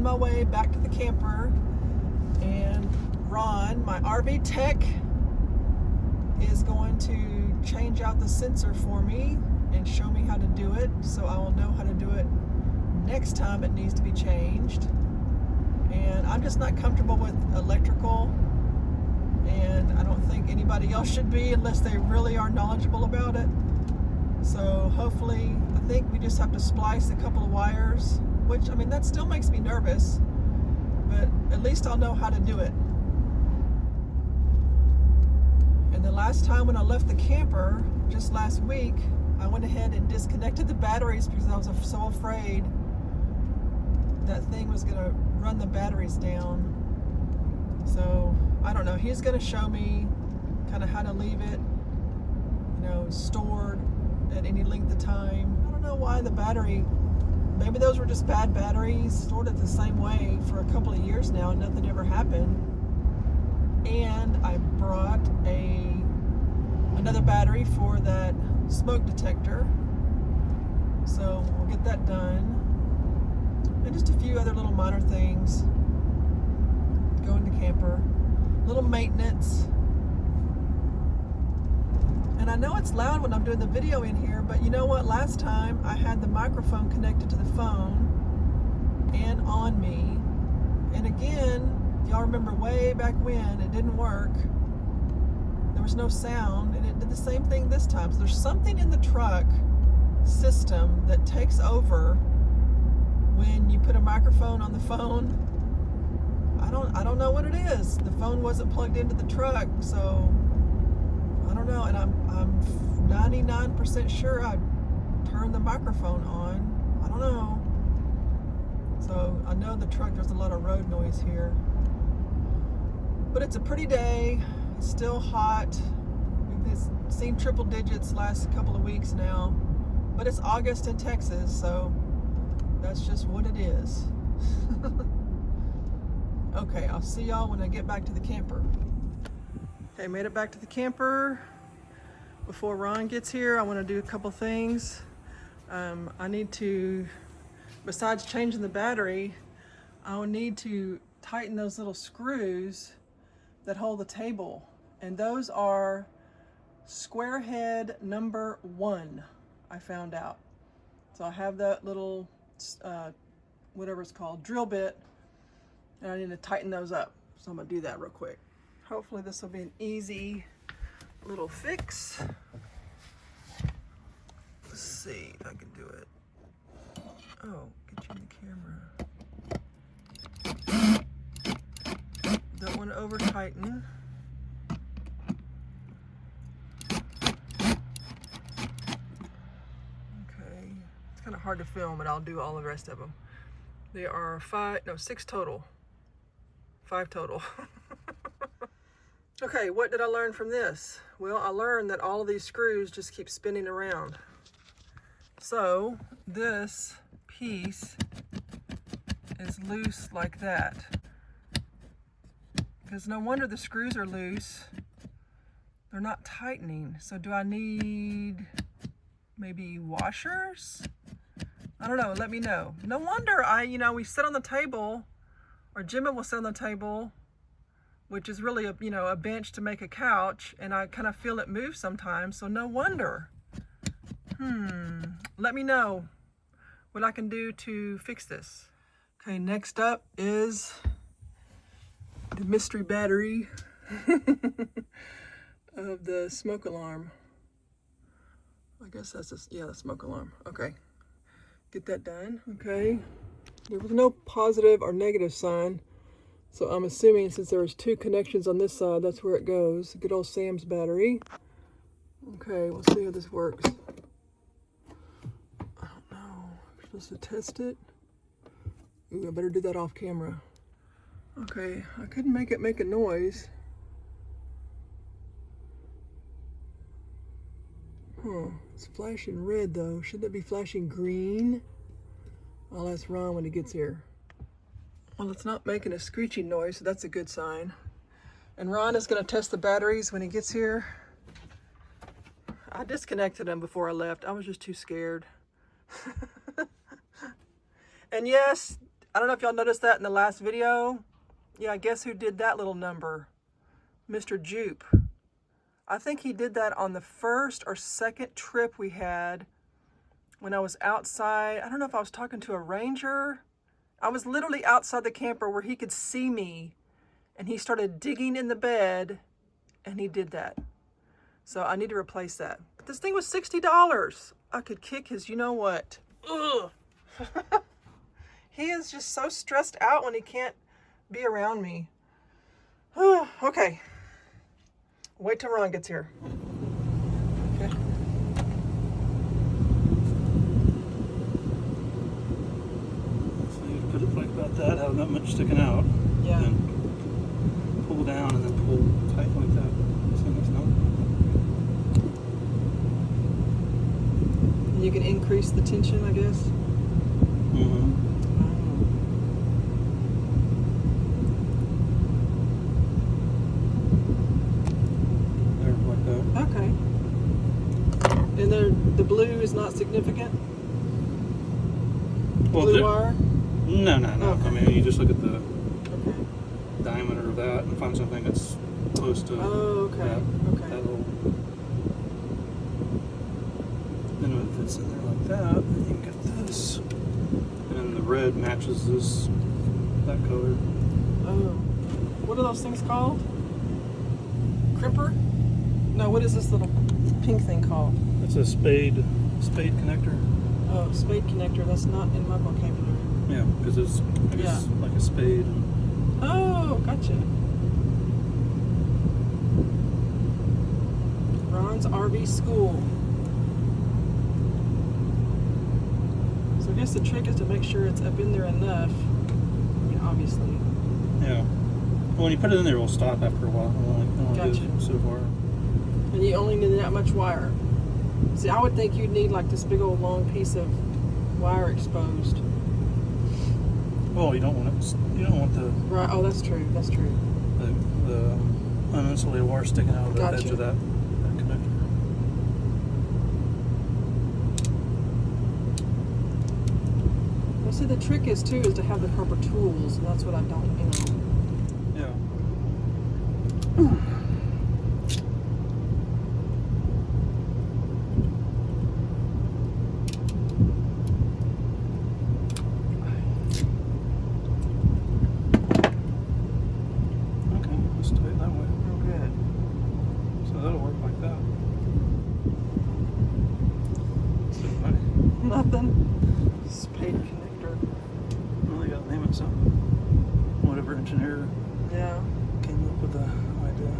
on my way back to the camper, and Ron, my RV tech, is going to change out the sensor for me and show me how to do it, so I will know how to do it next time it needs to be changed. And I'm just not comfortable with electrical, and I don't think anybody else should be unless they really are knowledgeable about it. So hopefully, I think we just have to splice a couple of wires, which, I mean, that still makes me nervous, but at least I'll know how to do it. And the last time when I left the camper, just last week, I went ahead and disconnected the batteries because I was so afraid that thing was going to run the batteries down. So, I don't know. He's going to show me kind of how to leave it, stored at any length of time. I don't know why the battery, maybe those were just bad batteries, stored it the same way for a couple of years now and nothing ever happened. And I brought another battery for that smoke detector, so we'll get that done, and just a few other little minor things go in the camper, little maintenance. And I know it's loud when I'm doing the video in here, but you know what, last time I had the microphone connected to the phone and on me, and again, y'all remember way back when it didn't work, there was no sound, and it did the same thing this time. So there's something in the truck system that takes over when you put a microphone on the phone. I don't know what it is. The phone wasn't plugged into the truck, so I don't know, and I'm 99% sure I turned the microphone on. I don't know. So I know the truck, there's a lot of road noise here. But it's a pretty day. It's still hot. We've seen triple digits last couple of weeks now. But it's August in Texas, so that's just what it is. Okay, I'll see y'all when I get back to the camper. Okay, made it back to the camper. Before Ron gets here, I want to do a couple things. I need to, besides changing the battery, I'll need to tighten those little screws that hold the table, and those are square head number 1, I found out. So I have that little whatever it's called, drill bit, and I need to tighten those up, so I'm gonna do that real quick. Hopefully this will be an easy little fix. Let's see if I can do it. Oh, get you in the camera. Don't want to over tighten. Okay, it's kind of hard to film, but I'll do all the rest of them. There are 6 total. 5 total. Okay, what did I learn from this? Well, I learned that all of these screws just keep spinning around. So this piece is loose like that. Because no wonder the screws are loose. They're not tightening. So do I need maybe washers? I don't know, let me know. No wonder we sit on the table, or Jimmy will sit on the table, which is really a bench to make a couch, and I kind of feel it move sometimes, so no wonder. Let me know what I can do to fix this. Okay, next up is the mystery battery of the smoke alarm. I guess that's the smoke alarm. Okay, get that done. Okay, there was no positive or negative sign, so I'm assuming since there was 2 connections on this side, that's where it goes. Good old Sam's battery. Okay, we'll see how this works. I don't know. I'm supposed to test it. Ooh, I better do that off camera. Okay, I couldn't make it make a noise. It's flashing red though. Shouldn't it be flashing green? I'll ask Ron when he gets here. Well, it's not making a screeching noise, so that's a good sign. And Ron is going to test the batteries when he gets here. I disconnected them before I left. I was just too scared. And yes, I don't know if y'all noticed that in the last video. Yeah, guess who did that little number? Mr. Jupe. I think he did that on the first or second trip we had when I was outside. I don't know if I was talking to a ranger. I was literally outside the camper where he could see me, and he started digging in the bed, and he did that. So I need to replace that. But this thing was $60. I could kick his you know what. Ugh. He is just so stressed out when he can't be around me. Okay. Wait till Ron gets here. Okay. So you put it like about that, have not much sticking out. Yeah. Then pull down and then pull tight like that. So that's not. You can increase the tension, I guess. Mm-hmm. Okay. And the blue is not significant? Well, blue wire? No. Okay. I mean, you just look at the diameter of that and find something that's close to that little. Then when it fits in there like that, then you can get this. And the red matches that color. Oh. What are those things called? Crimper? No, what is this little pink thing called? It's a spade connector. Oh, spade connector. That's not in my vocabulary. Yeah, because it's like a spade. Oh, gotcha. Ron's RV school. So I guess the trick is to make sure it's up in there enough. I mean, obviously. Yeah. Well, when you put it in there, it will stop after a while. It only Gotcha. goes so far. And you only need that much wire. See, I would think you'd need like this big old long piece of wire exposed. Well, you don't want the Right. Oh, that's true. That's true. the uninsulated wire sticking out of the Gotcha. edge of that connector. Well, see, the trick is too is to have the proper tools, and that's what I don't. Yeah. Nothing. Spade connector. Well, they got to name it something. Whatever engineer came up with the idea.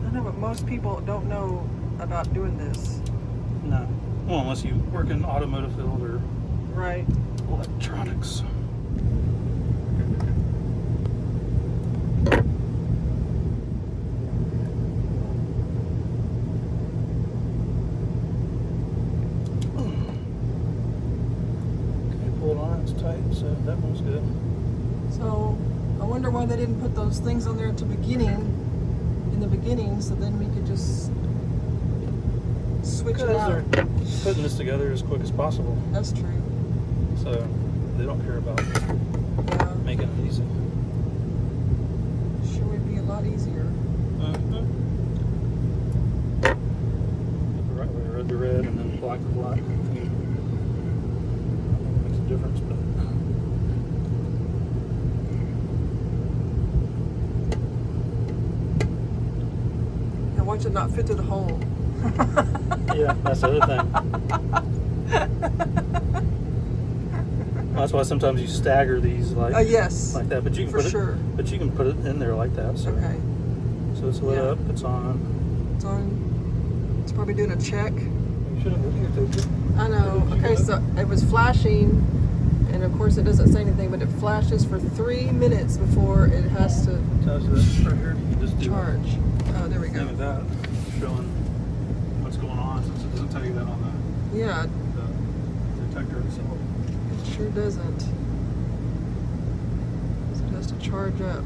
I know, but most people don't know about doing this. No. Well, unless you work in automotive field or right. Electronics. Tight, so that one's good. So I wonder why they didn't put those things on there at the beginning, so then we could just switch it out. They're putting this together as quick as possible. That's true. So they don't care about making it easy. Sure would be a lot easier. The right way, red to red, and then black to black. Makes a difference, but. Now watch it not fit through the hole. Yeah, that's the other thing. That's why sometimes you stagger these like yes, like that. But you can but you can put it in there like that. So. Okay. So it's lit up. It's on. It's on. It's probably doing a check. You should have looked at it. I know. Okay, so it was flashing, and of course it doesn't say anything, but it flashes for 3 minutes before it has to Tells you that right here. You can just do charge. Oh, there we go. Name of that, showing what's going on, since it doesn't tell you that on the detector itself. It sure doesn't. So it has to charge up.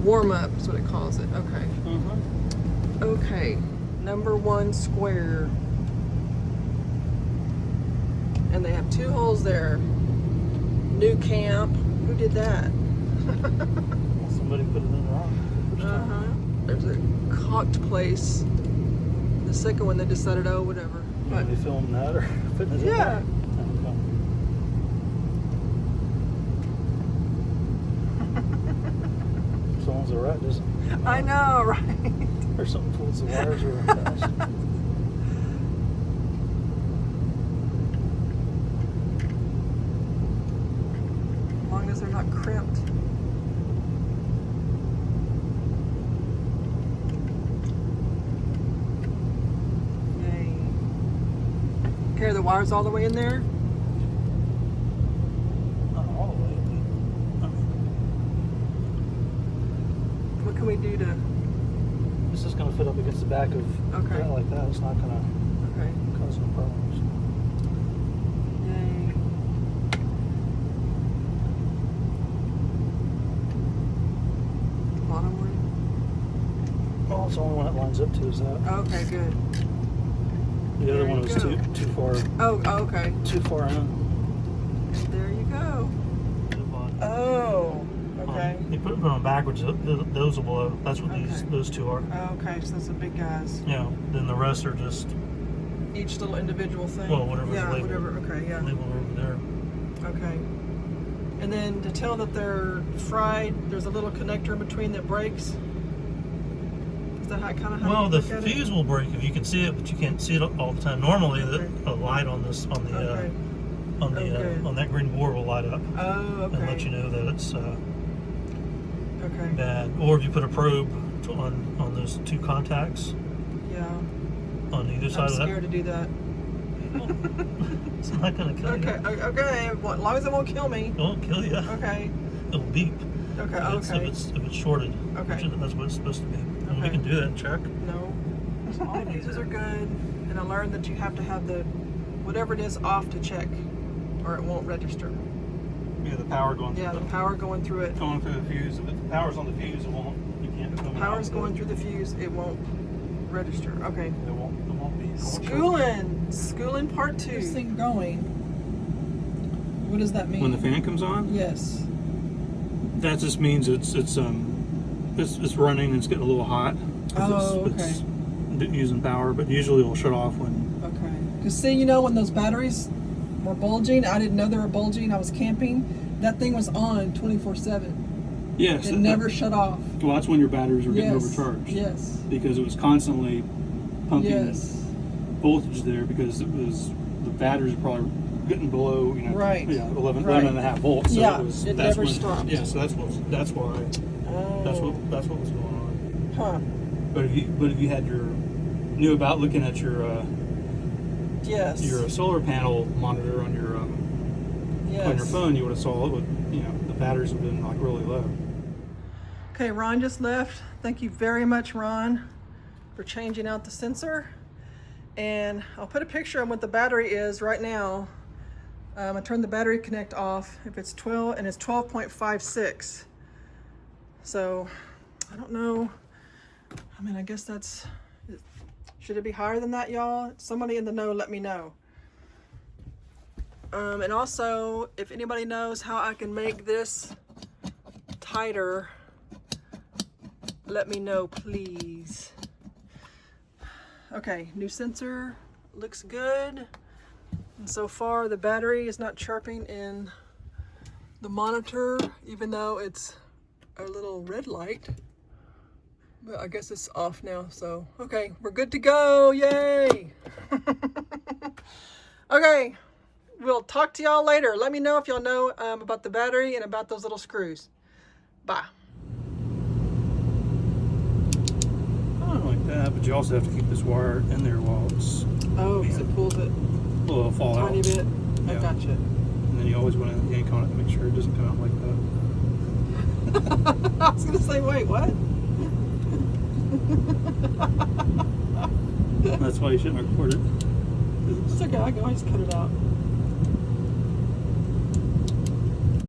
Warm up is what it calls it. Okay. Okay. Number 1 square. And they have 2 holes there. new camp. Who did that? Somebody put it in wrong. There's a cocked place. The second one they decided, oh, whatever. Are they filming that or putting it in Yeah. there? Okay. Someone's a rat, doesn't it? I know, right? Or something pulls the wires really fast. As long as they're not crimped. Yay. Carry the wires all the way in there? Not all the way, but I mean, What can we do to... it's just going to fit up against the back of Okay. that like that. It's not going to Okay. cause no problems. Yay. Bottom one? Well, it's the only one it lines up to is that. Okay, good. The There other one you was go. too far Okay. too far in. And there you go. Oh, okay. They put them backwards. Those will blow. That's what Okay. those two are. Okay, so those are big guys. Yeah. Then the rest are just Each little individual thing? well, whatever's Yeah, labeled. whatever. Okay, yeah. Labeled over there. Okay. And then to tell that they're fried, there's a little connector in between that breaks? Is that how kind of how Well, you the look at it? fuse will break if you can see it, but you can't see it all the time. Normally, Okay. a light on this Okay. Okay. on that green board will light up Oh, okay. and let you know that it's Okay. bad. Or if you put a probe on those two contacts Yeah. on either I'm side of that, scared to do that. it's not going to kill Okay. you. Okay. Well, as long as it won't kill me. It won't kill you. Okay. It'll beep. Okay. If it's, Okay. if it's shorted. Okay. Which that's what it's supposed to be. And we Okay. can do that and check. No. All the fuses are good, and I learned that you have to have the whatever it is off to check, or it won't register. Yeah, the power going Yeah, the power going through it. going through the fuse. If the power's on the fuse, it won't. You can't. If the power's going through the fuse, it won't register. Okay. It won't. It won't be. Schooling part 2. This thing going. What does that mean? When the fan comes on, Yes. that just means it's running and it's getting a little hot. Oh, It's using power, but usually it'll shut off when. Okay. Because see, you know, when those batteries were bulging, I didn't know they were bulging. I was camping. That thing was on 24/7. Yes. It never shut off. Well, that's when your batteries were getting Yes. overcharged. Yes. Because it was constantly pumping Yes. voltage there because the batteries are probably getting below, Right. yeah, 11 Right. and a half volts. So Yeah, that's never when, stopped. Yeah, so that's why Oh. that's what was going on. Huh. But if you knew about looking at your Yes. solar panel monitor on your Yes. on your phone, you would have saw it would the batteries would have been like really low. Okay, Ron just left. Thank you very much, Ron, for changing out the sensor. And I'll put a picture on what the battery is right now. I turned the battery connect off. If it's 12, and it's 12.56. So I don't know. I mean, I guess that's, should it be higher than that, y'all? Somebody in the know, let me know. And also, if anybody knows how I can make this tighter, let me know, please. Okay, new sensor, looks good. And so far, the battery is not chirping in the monitor, even though it's a little red light. But I guess it's off now, so okay, we're good to go, yay! Okay, we'll talk to y'all later. Let me know if y'all know about the battery and about those little screws. Bye. Like that, but you also have to keep this wire in there while it's Oh, because it pulls it well, it'll fall tiny out. bit. I Yeah. gotcha. And then you always want to yank on it to make sure it doesn't come out like that. I was gonna say, wait, what? That's why you shouldn't record it. It's okay, I can always cut it out.